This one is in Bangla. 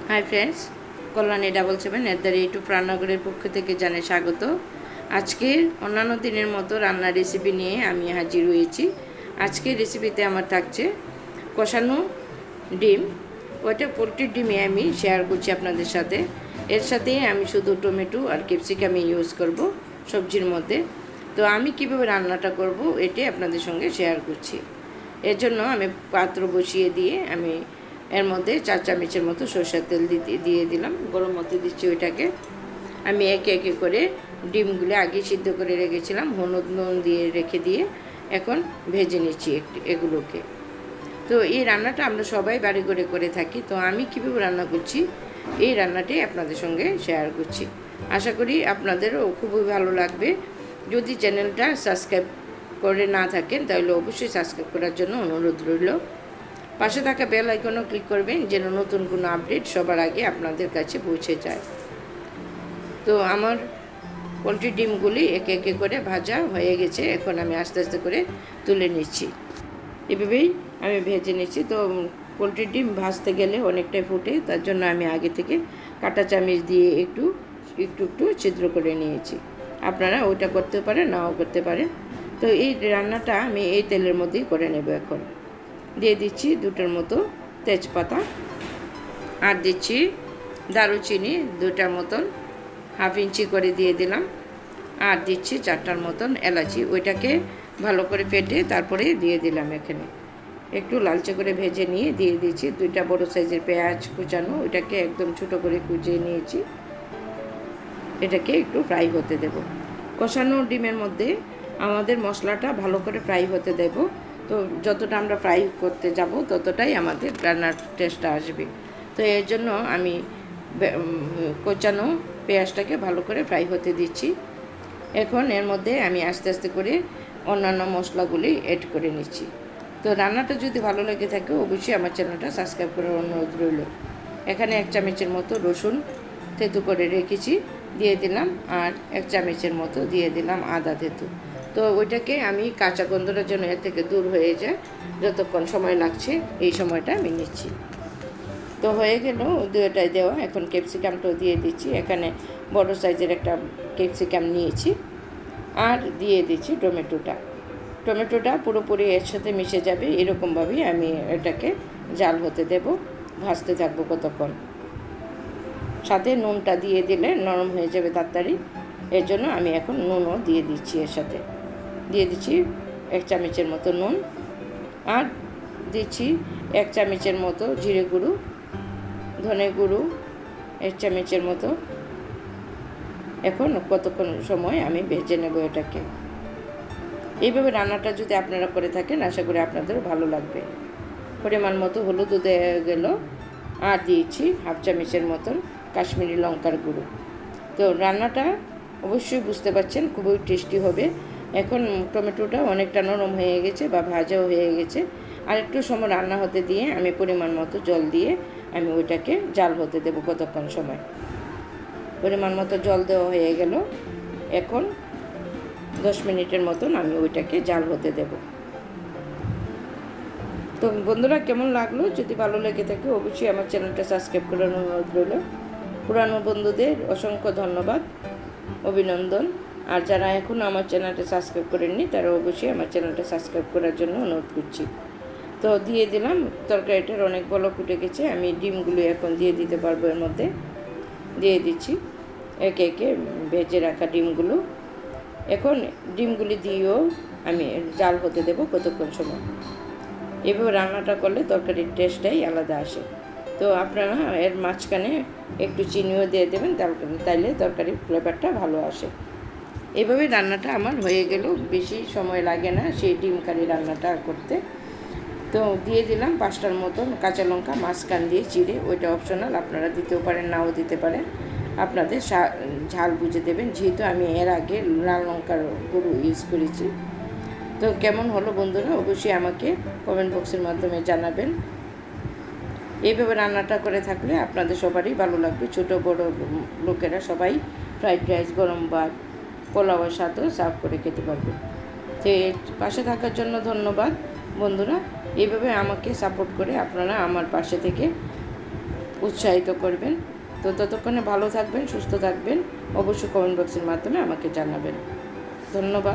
হাই ফ্রেন্ডস, কল্যাণী 777 রান্নাঘরের পক্ষ থেকে জানাই স্বাগত। আজকের অন্যান্য দিনের মতো রান্নার রেসিপি নিয়ে আমি হাজির হয়েছি। আজকের রেসিপিতে আমার থাকছে কষানো ডিম। ওইটা পোলট্রির ডিমে আমি শেয়ার করছি আপনাদের সাথে। এর সাথে আমি শুধু টমেটো আর ক্যাপসিকাম ইউজ করব সবজির মধ্যে। তো আমি কিভাবে রান্নাটা করব এটাই আপনাদের সঙ্গে শেয়ার করছি। এর জন্য আমি পাত্র বসিয়ে দিয়ে আমি এর মধ্যে 4 চামচের মতো সরষের তেল দিয়ে দিলাম। গরম মধ্যে দিচ্ছি ওইটাকে। আমি একে একে করে ডিমগুলো আগে সিদ্ধ করে রেখেছিলাম, হলুদ নুন দিয়ে রেখে দিয়ে এখন ভেজে নিচ্ছি এগুলোকে। তো এই রান্নাটা আমরা সবাই বাড়ি করে থাকি। তো আমি কীভাবে রান্না করছি এই রান্নাটাই আপনাদের সঙ্গে শেয়ার করছি। আশা করি আপনাদেরও খুবই ভালো লাগবে। যদি চ্যানেলটা সাবস্ক্রাইব করে না থাকেন তাহলে অবশ্যই সাবস্ক্রাইব করার জন্য অনুরোধ রইল। পাশে থাকা বেল আইকনও ক্লিক করবেন যেন নতুন কোনো আপডেট সবার আগে আপনাদের কাছে পৌঁছে যায়। তো আমার পোলট্রির ডিমগুলি একে একে করে ভাজা হয়ে গেছে। এখন আমি আস্তে আস্তে করে তুলে নিচ্ছি। এভাবেই আমি ভেজে নিচ্ছি। তো পোলট্রির ডিম ভাজতে গেলে অনেকটাই ফুটে, তার জন্য আমি আগে থেকে কাঁটা চামচ দিয়ে একটু ছিদ্র করে নিয়েছি। আপনারা ওইটা করতে পারেন, নাও করতে পারেন। তো এই রান্নাটা আমি এই তেলের মধ্যেই করে নেব। এখন দিয়ে দিচ্ছি 2টার মতো তেজপাতা, আর দিচ্ছি দারুচিনি 2টার মতন, 1/2 ইঞ্চি করে দিয়ে দিলাম। আর দিচ্ছি 4টার মতন এলাচি। ওইটাকে ভালো করে ফেটে তারপরে দিয়ে দিলাম। এখানে একটু লালচে করে ভেজে নিয়ে দিয়ে দিচ্ছি 2টা বড় সাইজের পেঁয়াজ কুচানো, ওইটাকে একদম ছোটো করে কুচিয়ে নিয়েছি। এটাকে একটু ফ্রাই হতে দেব। কষানো ডিমের মধ্যে আমাদের মশলাটা ভালো করে ফ্রাই হতে দেব। তো যতটা আমরা ফ্রাই করতে যাব ততটাই আমাদের রান্নার টেস্টটা আসবে। তো এর জন্য আমি কোচানো পেঁয়াজটাকে ভালো করে ফ্রাই হতে দিচ্ছি। এখন এর মধ্যে আমি আস্তে আস্তে করে অন্যান্য মশলাগুলি অ্যাড করে নিচ্ছি। তো রান্নাটা যদি ভালো লেগে থাকে অবশ্যই আমার চ্যানেলটা সাবস্ক্রাইব করার অনুরোধ রইল। এখানে 1 চামচের মতো রসুন থেতু করে রেখেছি, দিয়ে দিলাম। আর 1 চামচের মতো দিয়ে দিলাম আদা থেতু। তো ওইটাকে আমি কাঁচা গন্ধটার জন্য এর থেকে দূর হয়ে যায়, যতক্ষণ সময় লাগছে এই সময়টা আমি নিচ্ছি। তো হয়ে গেল দুটোটাই দেওয়া। এখন ক্যাপসিকামটাও দিয়ে দিচ্ছি। এখানে বড় সাইজের একটা ক্যাপসিকাম নিয়েছি। আর দিয়ে দিচ্ছি টমেটোটা পুরোপুরি এর সাথে মিশে যাবে, এরকমভাবেই আমি এটাকে জাল হতে দেব, ভাজতে থাকবো কতক্ষণ। সাথে নুনটা দিয়ে দিলে নরম হয়ে যাবে তাড়াতাড়ি। এর জন্য আমি এখন নুনও দিয়ে দিচ্ছি। এর সাথে দিয়ে দিচ্ছি 1 চামচের মতো নুন, আর দিচ্ছি 1 চামচের মতো জিরে গুঁড়ো, ধনে গুঁড়ো 1 চামচের মতো। এখন কতক্ষণ সময় আমি ভেজে নেব এটাকে। এইভাবে রান্নাটা যদি আপনারা করে থাকেন আশা করি আপনাদেরও ভালো লাগবে। পরিমাণ মতো হলুদও দেওয়া গেল, আর দিয়েছি 1/2 চামচের মতন কাশ্মীরি লঙ্কার গুঁড়ো। তো রান্নাটা অবশ্যই বুঝতে পারছেন খুবই টেস্টি হবে। এখন টমেটোটা অনেকটা নরম হয়ে গেছে বা ভাজাও হয়ে গেছে। আর একটু সময় রান্না হতে দিয়ে আমি পরিমাণ মতো জল দিয়ে আমি ওইটাকে জাল হতে দেবো কতক্ষণ সময়। পরিমাণ মতো জল দেওয়া হয়ে গেল। এখন 10 মিনিটের মতন আমি ওইটাকে জাল হতে দেব। তো বন্ধুরা, কেমন লাগলো? যদি ভালো লেগে থাকে অবশ্যই আমার চ্যানেলটা সাবস্ক্রাইব করার অনুরোধ রইল। পুরানো বন্ধুদের অসংখ্য ধন্যবাদ, অভিনন্দন। আর যারা এখনও আমার চ্যানেলটা সাবস্ক্রাইব করেননি তারা অবশ্যই আমার চ্যানেলটা সাবস্ক্রাইব করার জন্য অনুরোধ করছি। তো দিয়ে দিলাম। তরকারিটার অনেক বড় ফুটে গেছে। আমি ডিমগুলো এখন দিয়ে দিতে পারবো। এর মধ্যে দিয়ে দিচ্ছি একে একে ভেজে রাখা ডিমগুলো। এখন ডিমগুলি দিয়েও আমি জাল হতে দেব কতক্ষণ সময়। এভাবে রান্নাটা করলে তরকারির টেস্টটাই আলাদা আসে। তো আপনারা এর মাঝখানে একটু চিনিও দিয়ে দেবেন, তাইলে তরকারির ফ্লেভারটা ভালো আসে। এভাবে রান্নাটা আমার হয়ে গেল, বেশি সময় লাগে না সেই ডিম কারি রান্নাটা করতে। তো দিয়ে দিলাম 5টার মতন কাঁচা লঙ্কা মাঝখান দিয়ে চিড়ে। ওইটা অপশনাল, আপনারা দিতেও পারেন নাও দিতে পারেন, আপনাদের ঝাল বুঝে দেবেন। যেহেতু আমি এর আগে লাল লঙ্কার গুঁড়ো ইউজ করেছি। তো কেমন হলো বন্ধুরা অবশ্যই আমাকে কমেন্ট বক্সের মাধ্যমে জানাবেন। এইভাবে রান্নাটা করে থাকলে আপনাদের সবারই ভালো লাগবে। ছোটো বড় লোকেরা সবাই ফ্রাইড রাইস, গরম ভাত, পোলাওয়ের সাথেও সার্ভ করে খেতে পারবে। তো পাশে থাকার জন্য ধন্যবাদ বন্ধুরা। এইভাবে আমাকে সাপোর্ট করে আপনারা আমার পাশে থেকে উৎসাহিত করবেন। তো ততক্ষণে ভালো থাকবেন, সুস্থ থাকবেন। অবশ্যই কমেন্ট বক্সের মাধ্যমে আমাকে জানাবেন। ধন্যবাদ।